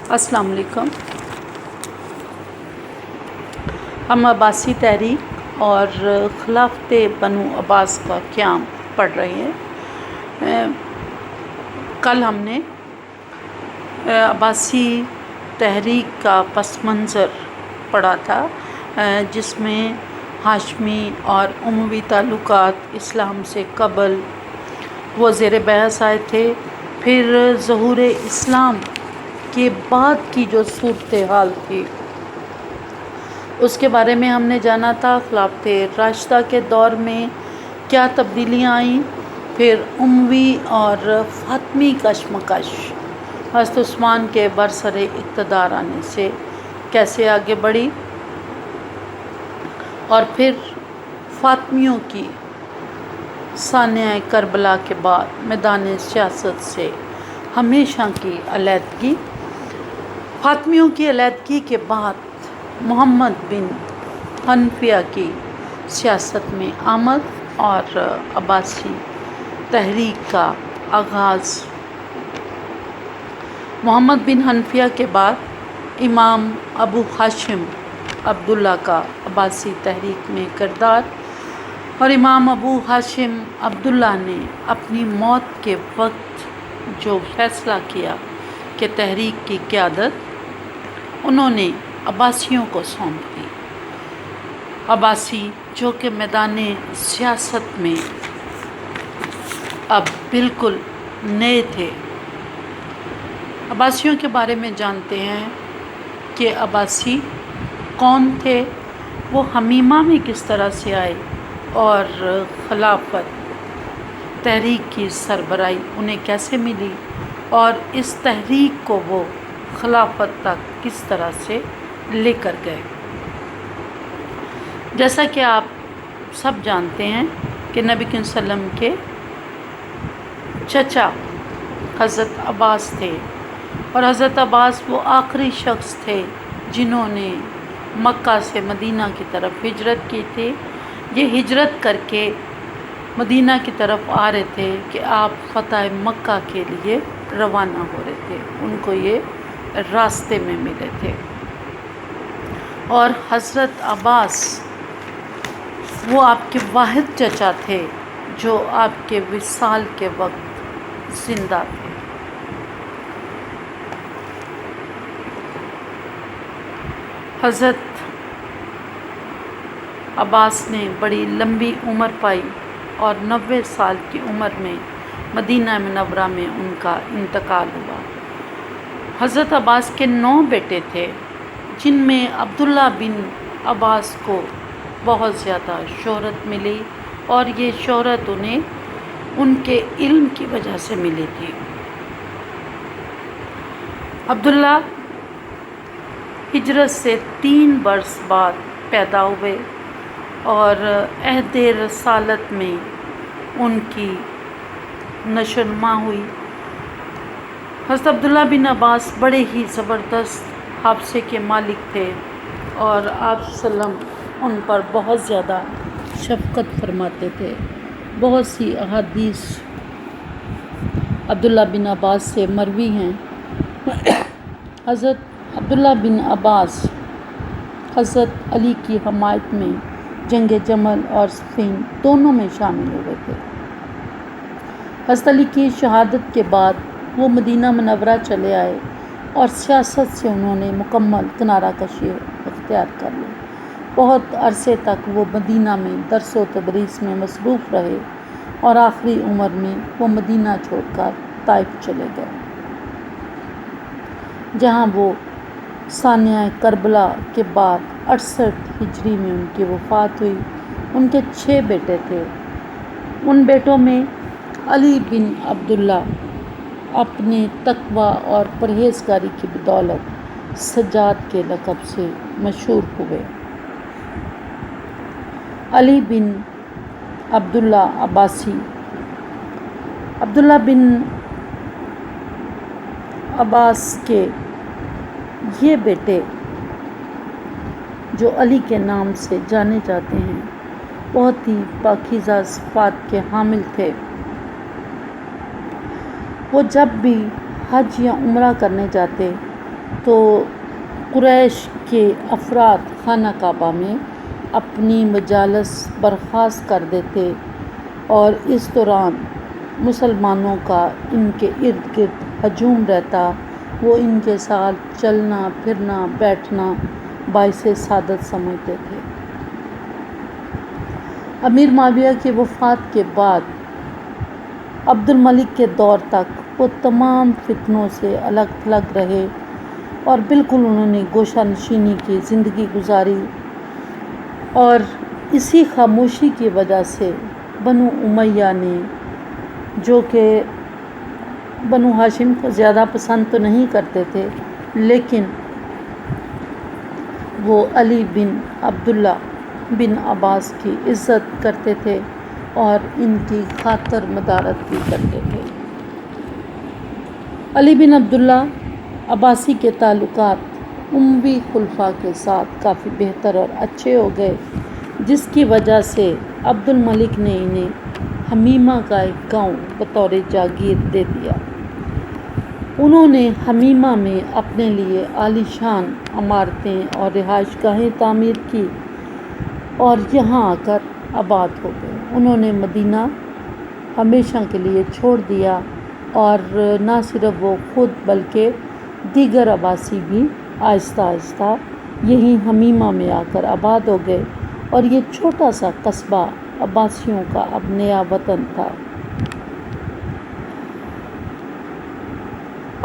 السلام علیکم۔ ہم عباسی تحریک اور خلافت بنو عباس کا قیام پڑھ رہے ہیں۔ کل ہم نے عباسی تحریک کا پس منظر پڑھا تھا، جس میں ہاشمی اور اموی تعلقات اسلام سے قبل وہ زیر بحث آئے تھے۔ پھر ظہور اسلام کے بعد کی جو صورتحال تھی اس کے بارے میں ہم نے جانا تھا۔ خلافت راشدہ کے دور میں کیا تبدیلیاں آئیں، پھر اموی اور فاطمی کشمکش حضرت عثمان کے برسر اقتدار آنے سے کیسے آگے بڑھی، اور پھر فاطمیوں کی سانحہ کربلا کے بعد میدان سیاست سے ہمیشہ کی علیحدگی۔ فاطمیوں کی علیحدگی کے بعد محمد بن حنفیہ کی سیاست میں آمد اور عباسی تحریک کا آغاز۔ محمد بن حنفیہ کے بعد امام ابو ہاشم عبداللہ کا عباسی تحریک میں کردار، اور امام ابو ہاشم عبداللہ نے اپنی موت کے وقت جو فیصلہ کیا کہ تحریک کی قیادت انہوں نے عباسیوں کو سونپ دی۔ عباسی جو کہ میدان سیاست میں اب بالکل نئے تھے۔ عباسیوں کے بارے میں جانتے ہیں کہ عباسی کون تھے، وہ حمیمہ میں کس طرح سے آئے، اور خلافت تحریک کی سربراہی انہیں کیسے ملی، اور اس تحریک کو وہ خلافت تک کس طرح سے لے کر گئے۔ جیسا کہ آپ سب جانتے ہیں کہ نبی کریم صلی اللہ علیہ وسلم کے چچا حضرت عباس تھے، اور حضرت عباس وہ آخری شخص تھے جنہوں نے مکہ سے مدینہ کی طرف ہجرت کی تھی۔ یہ ہجرت کر کے مدینہ کی طرف آ رہے تھے کہ آپ فتح مکہ کے لیے روانہ ہو رہے تھے، ان کو یہ راستے میں ملے تھے۔ اور حضرت عباس وہ آپ کے واحد چچا تھے جو آپ کے وصال کے وقت زندہ تھے۔ حضرت عباس نے بڑی لمبی عمر پائی اور 90 سال کی عمر میں مدینہ منورہ میں ان کا انتقال ہوا۔ حضرت عباس کے 9 بیٹے تھے، جن میں عبداللہ بن عباس کو بہت زیادہ شہرت ملی، اور یہ شہرت انہیں ان کے علم کی وجہ سے ملی تھی۔ عبداللہ ہجرت سے 3 برس بعد پیدا ہوئے، اور عہد رسالت میں ان کی نشو نما ہوئی۔ حضرت عبداللہ بن عباس بڑے ہی زبردست حافظے کے مالک تھے، اور آپ صلی اللہ علیہ وسلم ان پر بہت زیادہ شفقت فرماتے تھے۔ بہت سی احادیث عبداللہ بن عباس سے مروی ہیں۔ حضرت عبداللہ بن عباس حضرت علی کی حمایت میں جنگ جمل اور صفین دونوں میں شامل ہوئے تھے۔ حضرت علی کی شہادت کے بعد وہ مدینہ منورہ چلے آئے، اور سیاست سے انہوں نے مکمل کنارہ کشی اختیار کر لی۔ بہت عرصے تک وہ مدینہ میں درس و تدریس میں مصروف رہے، اور آخری عمر میں وہ مدینہ چھوڑ کر طائف چلے گئے، جہاں وہ سانحہ کربلا کے بعد 68 ہجری میں ان کی وفات ہوئی۔ ان کے 6 بیٹے تھے۔ ان بیٹوں میں علی بن عبداللہ اپنے تقوی اور پرہیزگاری کی بدولت سجاد کے لقب سے مشہور ہوئے۔ علی بن عبداللہ عباسی عبداللہ بن عباس کے یہ بیٹے جو علی کے نام سے جانے جاتے ہیں بہت ہی پاکیزہ صفات کے حامل تھے۔ وہ جب بھی حج یا عمرہ کرنے جاتے تو قریش کے افراد خانہ کعبہ میں اپنی مجالس برخاست کر دیتے اور اس دوران مسلمانوں کا ان کے ارد گرد ہجوم رہتا۔ وہ ان کے ساتھ چلنا پھرنا بیٹھنا باعث سعادت سمجھتے تھے۔ امیر معاویہ کی وفات کے بعد عبد الملک کے دور تک وہ تمام فتنوں سے الگ تھلگ رہے اور بالکل انہوں نے گوشہ نشینی کی زندگی گزاری، اور اسی خاموشی کی وجہ سے بنو امیہ نے، جو کہ بنو ہاشم کو زیادہ پسند تو نہیں کرتے تھے، لیکن وہ علی بن عبداللہ بن عباس کی عزت کرتے تھے اور ان کی خاطر مدارت بھی کرتے تھے۔ علی بن عبداللہ عباسی کے تعلقات اموی خلفاء کے ساتھ کافی بہتر اور اچھے ہو گئے، جس کی وجہ سے عبد الملک نے انہیں حمیمہ کا ایک گاؤں بطور جاگیر دے دیا۔ انہوں نے حمیمہ میں اپنے لیے عالی شان عمارتیں اور رہائش گاہیں تعمیر کی اور یہاں آ کر آباد ہو گئے۔ انہوں نے مدینہ ہمیشہ کے لیے چھوڑ دیا، اور نہ صرف وہ خود بلکہ دیگر عباسی بھی آہستہ آہستہ یہیں حمیمہ میں آ کر آباد ہو گئے، اور یہ چھوٹا سا قصبہ عباسیوں کا اب نیا وطن تھا۔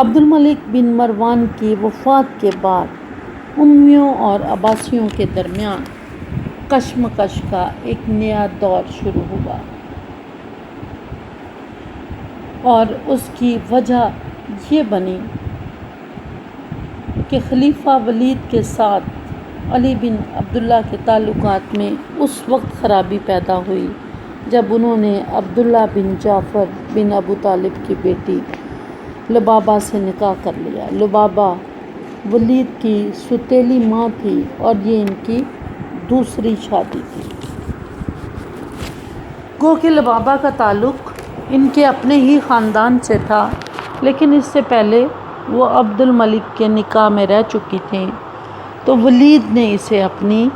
عبد الملک بن مروان کی وفات کے بعد امویوں اور عباسیوں کے درمیان کشمکش کا ایک نیا دور شروع ہوا، اور اس کی وجہ یہ بنی کہ خلیفہ ولید کے ساتھ علی بن عبداللہ کے تعلقات میں اس وقت خرابی پیدا ہوئی جب انہوں نے عبداللہ بن جعفر بن ابو طالب کی بیٹی لبابہ سے نکاح کر لیا۔ لبابہ ولید کی سوتیلی ماں تھی اور یہ ان کی دوسری شادی تھی۔ گو کہ لبابہ کا تعلق ان کے اپنے ہی خاندان سے تھا، لیکن اس سے پہلے وہ عبد الملک کے نکاح میں رہ چکی تھیں، تو ولید نے اسے اپنی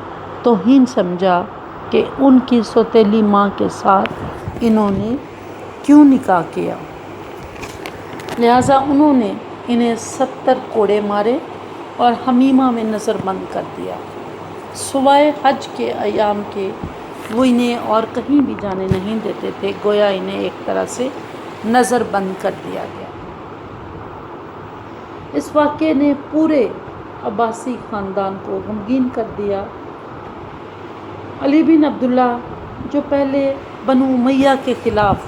توہین سمجھا کہ ان کی سوتیلی ماں کے ساتھ انہوں نے کیوں نکاح کیا، لہٰذا انہوں نے انہیں 70 کوڑے مارے اور حمیمہ میں نظر بند کر دیا۔ سوائے حج کے ایام کے وہ انہیں اور کہیں بھی جانے نہیں دیتے تھے، گویا انہیں ایک طرح سے نظر بند کر دیا گیا۔ اس واقعے نے پورے عباسی خاندان کو غمگین کر دیا۔ علی بن عبداللہ جو پہلے بنو امیہ کے خلاف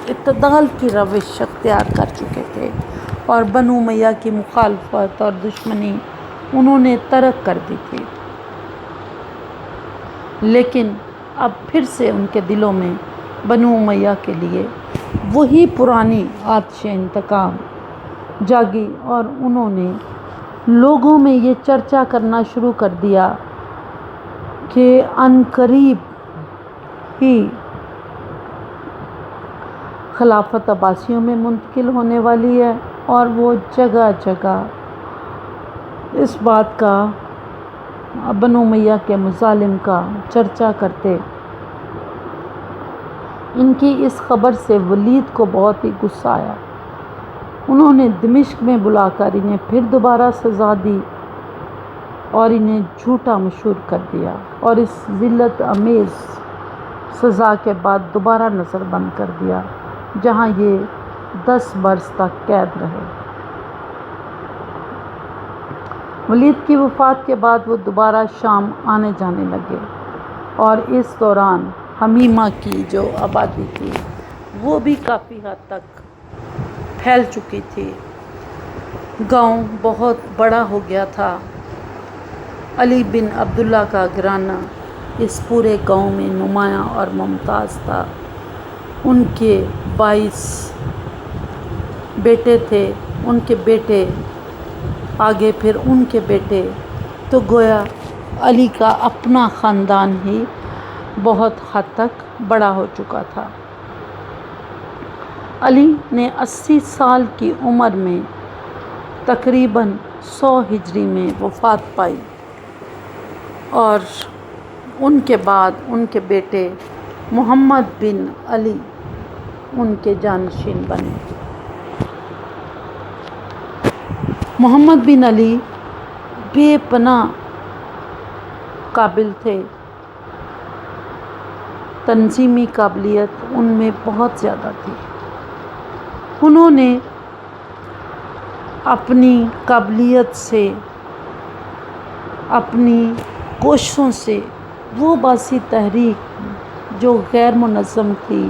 اعتدال کی روش اختیار کر چکے تھے اور بنو امیہ کی مخالفت اور دشمنی انہوں نے ترک کر دی تھی، لیکن اب پھر سے ان کے دلوں میں بنو امیہ کے لیے وہی پرانی آتش انتقام جاگی، اور انہوں نے لوگوں میں یہ چرچا کرنا شروع کر دیا کہ عنقریب ہی خلافت عباسیوں میں منتقل ہونے والی ہے، اور وہ جگہ جگہ اس بات کا، بنو امیہ کے مظالم کا چرچا کرتے۔ ان کی اس خبر سے ولید کو بہت ہی غصہ آیا۔ انہوں نے دمشق میں بلا کر انہیں پھر دوبارہ سزا دی اور انہیں جھوٹا مشہور کر دیا، اور اس ذلت امیز سزا کے بعد دوبارہ نظر بند کر دیا، جہاں یہ 10 برس تک قید رہے۔ ولید کی وفات کے بعد وہ دوبارہ شام آنے جانے لگے، اور اس دوران حمیمہ کی جو آبادی تھی وہ بھی کافی حد تک پھیل چکی تھی۔ گاؤں بہت بڑا ہو گیا تھا۔ علی بن عبداللہ کا گھرانہ اس پورے گاؤں میں نمایاں اور ممتاز تھا۔ ان کے 22 بیٹے تھے، ان کے بیٹے آگے پھر ان کے بیٹے، تو گویا علی کا اپنا خاندان ہی بہت حد تک بڑا ہو چکا تھا۔ علی نے 80 سال کی عمر میں تقریباً 100 ہجری میں وفات پائی، اور ان کے بعد ان کے بیٹے محمد بن علی ان کے جانشین بنے۔ محمد بن علی بے پناہ قابل تھے، تنظیمی قابلیت ان میں بہت زیادہ تھی۔ انہوں نے اپنی قابلیت سے، اپنی کوششوں سے وہ باسی تحریک جو غیر منظم تھی،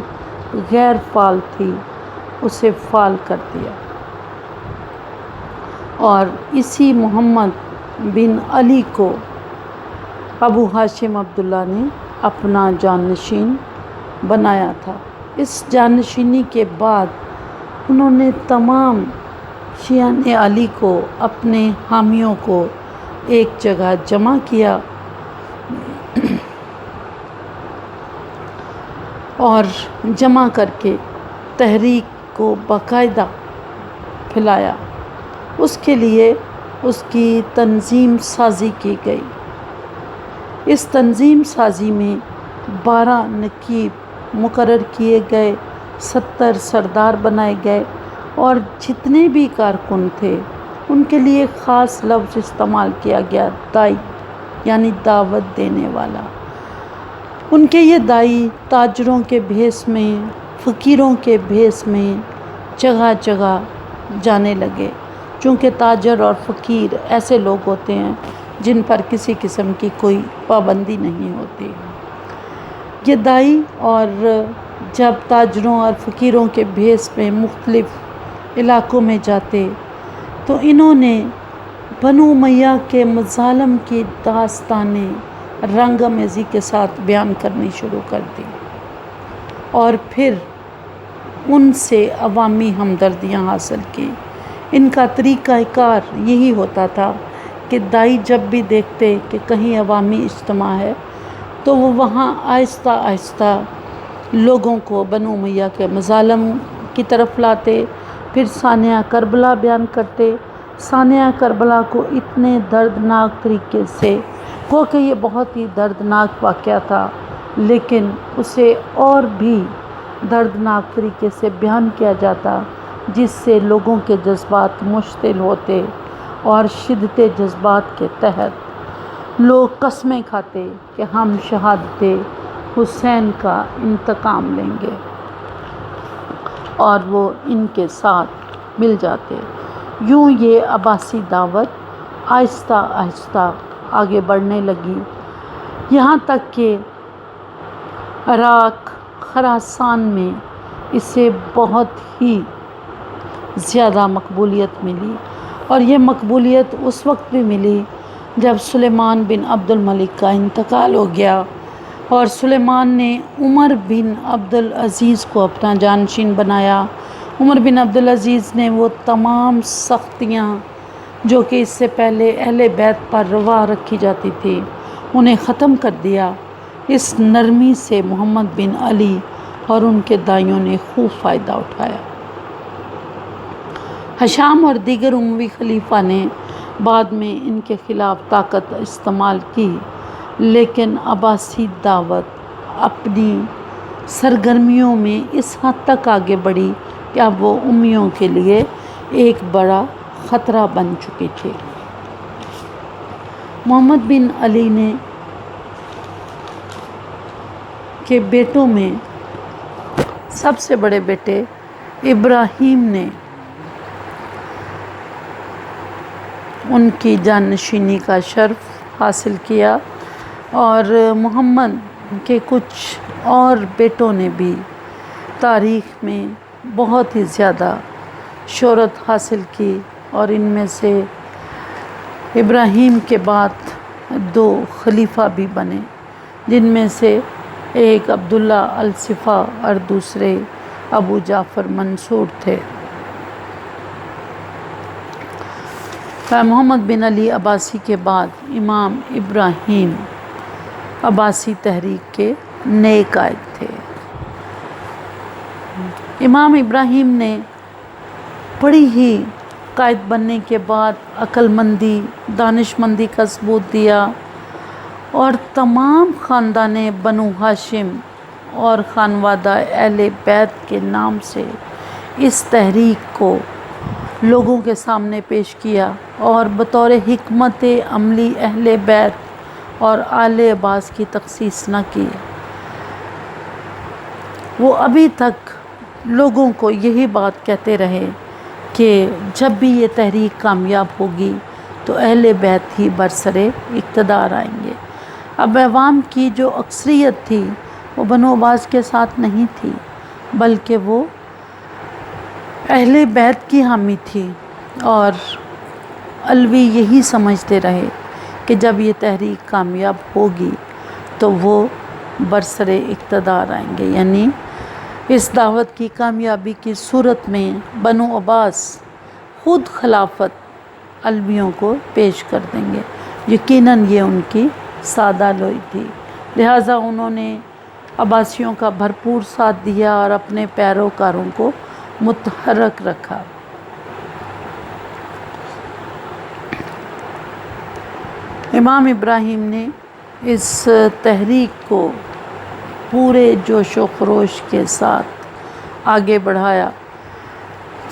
غیر فعال تھی، اسے فعال کر دیا، اور اسی محمد بن علی کو ابو ہاشم عبداللہ نے اپنا جانشین بنایا تھا۔ اس جانشینی کے بعد انہوں نے تمام شیعان علی کو، اپنے حامیوں کو ایک جگہ جمع کیا اور جمع کر کے تحریک کو باقاعدہ پھیلایا۔ اس کے لیے اس کی تنظیم سازی کی گئی۔ اس تنظیم سازی میں 12 نقیب مقرر کیے گئے، 70 سردار بنائے گئے، اور جتنے بھی کارکن تھے ان کے لیے خاص لفظ استعمال کیا گیا، دائی، یعنی دعوت دینے والا۔ ان کے یہ دائی تاجروں کے بھیس میں، فقیروں کے بھیس میں جگہ جگہ جانے لگے، چونکہ تاجر اور فقیر ایسے لوگ ہوتے ہیں جن پر کسی قسم کی کوئی پابندی نہیں ہوتی۔ یہ دائی اور جب تاجروں اور فقیروں کے بھیس میں مختلف علاقوں میں جاتے تو انہوں نے بنو امیہ کے مظالم کی داستانیں رنگ آمیزی کے ساتھ بیان کرنی شروع کر دی، اور پھر ان سے عوامی ہمدردیاں حاصل کی۔ ان کا طریقہ کار یہی ہوتا تھا کہ دائی جب بھی دیکھتے کہ کہیں عوامی اجتماع ہے تو وہ وہاں آہستہ آہستہ لوگوں کو بنو امیہ کے مظالم کی طرف لاتے، پھر سانحہ کربلا بیان کرتے۔ سانحہ کربلا کو اتنے دردناک طریقے سے، گو کہ یہ بہت ہی دردناک واقعہ تھا، لیکن اسے اور بھی دردناک طریقے سے بیان کیا جاتا، جس سے لوگوں کے جذبات مشتعل ہوتے، اور شدت جذبات کے تحت لوگ قسمیں کھاتے کہ ہم شہادت حسین کا انتقام لیں گے، اور وہ ان کے ساتھ مل جاتے۔ یوں یہ عباسی دعوت آہستہ آہستہ آگے بڑھنے لگی، یہاں تک کہ عراق، خراسان میں اسے بہت ہی زیادہ مقبولیت ملی، اور یہ مقبولیت اس وقت بھی ملی جب سلیمان بن عبد الملک کا انتقال ہو گیا، اور سلیمان نے عمر بن عبد العزیز کو اپنا جانشین بنایا۔ عمر بن عبد العزیز نے وہ تمام سختیاں جو کہ اس سے پہلے اہل بیت پر روا رکھی جاتی تھی انہیں ختم کر دیا۔ اس نرمی سے محمد بن علی اور ان کے دائیوں نے خوب فائدہ اٹھایا۔ ہشام اور دیگر اموی خلیفہ نے بعد میں ان کے خلاف طاقت استعمال کی، لیکن عباسی دعوت اپنی سرگرمیوں میں اس حد تک آگے بڑھی کہ اب وہ امیوں کے لیے ایک بڑا خطرہ بن چکی تھی۔ محمد بن علی نے کے بیٹوں میں سب سے بڑے بیٹے ابراہیم نے ان کی جانشینی کا شرف حاصل کیا، اور محمد کے کچھ اور بیٹوں نے بھی تاریخ میں بہت ہی زیادہ شہرت حاصل کی، اور ان میں سے ابراہیم کے بعد 2 خلیفہ بھی بنے، جن میں سے ایک عبداللہ الصفا اور دوسرے ابو جعفر منصور تھے۔ محمد بن علی عباسی کے بعد امام ابراہیم عباسی تحریک کے نئے قائد تھے۔ امام ابراہیم نے بڑی ہی قائد بننے کے بعد عقلمندی دانشمندی کا ثبوت دیا اور تمام خاندان بنو ہاشم اور خانوادہ اہل بیت کے نام سے اس تحریک کو لوگوں کے سامنے پیش کیا اور بطور حکمت عملی اہل بیت اور آل عباس کی تخصیص نہ کی۔ وہ ابھی تک لوگوں کو یہی بات کہتے رہے کہ جب بھی یہ تحریک کامیاب ہوگی تو اہل بیت ہی برسر اقتدار آئیں گے۔ اب عوام کی جو اکثریت تھی وہ بنو عباس کے ساتھ نہیں تھی، بلکہ وہ اہل بیت کی حامی تھی، اور علوی یہی سمجھتے رہے کہ جب یہ تحریک کامیاب ہوگی تو وہ برسر اقتدار آئیں گے، یعنی اس دعوت کی کامیابی کی صورت میں بنو عباس خود خلافت علویوں کو پیش کر دیں گے۔ یقیناً یہ ان کی سادہ لوئی تھی، لہٰذا انہوں نے عباسیوں کا بھرپور ساتھ دیا اور اپنے پیروکاروں کو متحرک رکھا۔ امام ابراہیم نے اس تحریک کو پورے جوش و خروش کے ساتھ آگے بڑھایا۔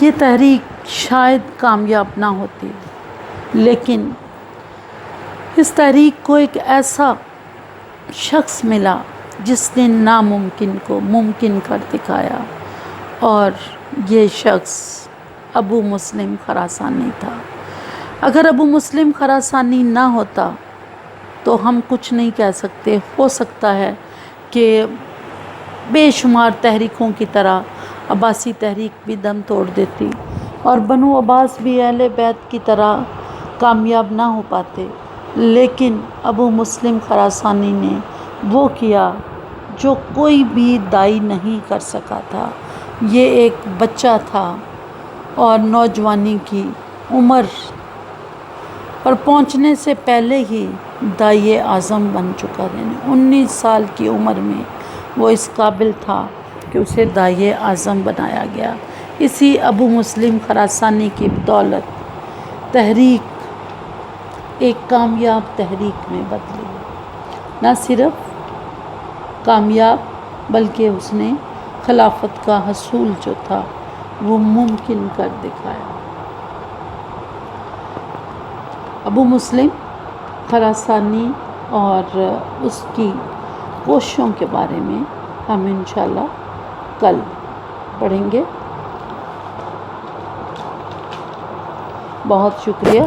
یہ تحریک شاید کامیاب نہ ہوتی، لیکن اس تحریک کو ایک ایسا شخص ملا جس نے ناممکن کو ممکن کر دکھایا، اور یہ شخص ابو مسلم خراسانی تھا۔ اگر ابو مسلم خراسانی نہ ہوتا تو ہم کچھ نہیں کہہ سکتے۔ ہو سکتا ہے کہ بے شمار تحریکوں کی طرح عباسی تحریک بھی دم توڑ دیتی اور بنو عباس بھی اہل بیت کی طرح کامیاب نہ ہو پاتے، لیکن ابو مسلم خراسانی نے وہ کیا جو کوئی بھی داعی نہیں کر سکا تھا۔ یہ ایک بچہ تھا اور نوجوانی کی عمر پر پہنچنے سے پہلے ہی داعی اعظم بن چکا تھا، یعنی 19 سال کی عمر میں وہ اس قابل تھا کہ اسے داعی اعظم بنایا گیا۔ اسی ابو مسلم خراسانی کی بدولت تحریک ایک کامیاب تحریک میں بدلی، نہ صرف کامیاب بلکہ اس نے خلافت کا حصول جو تھا وہ ممکن کر دکھایا۔ ابو مسلم خراسانی اور اس کی کوششوں کے بارے میں ہم انشاءاللہ کل پڑھیں گے۔ بہت شکریہ۔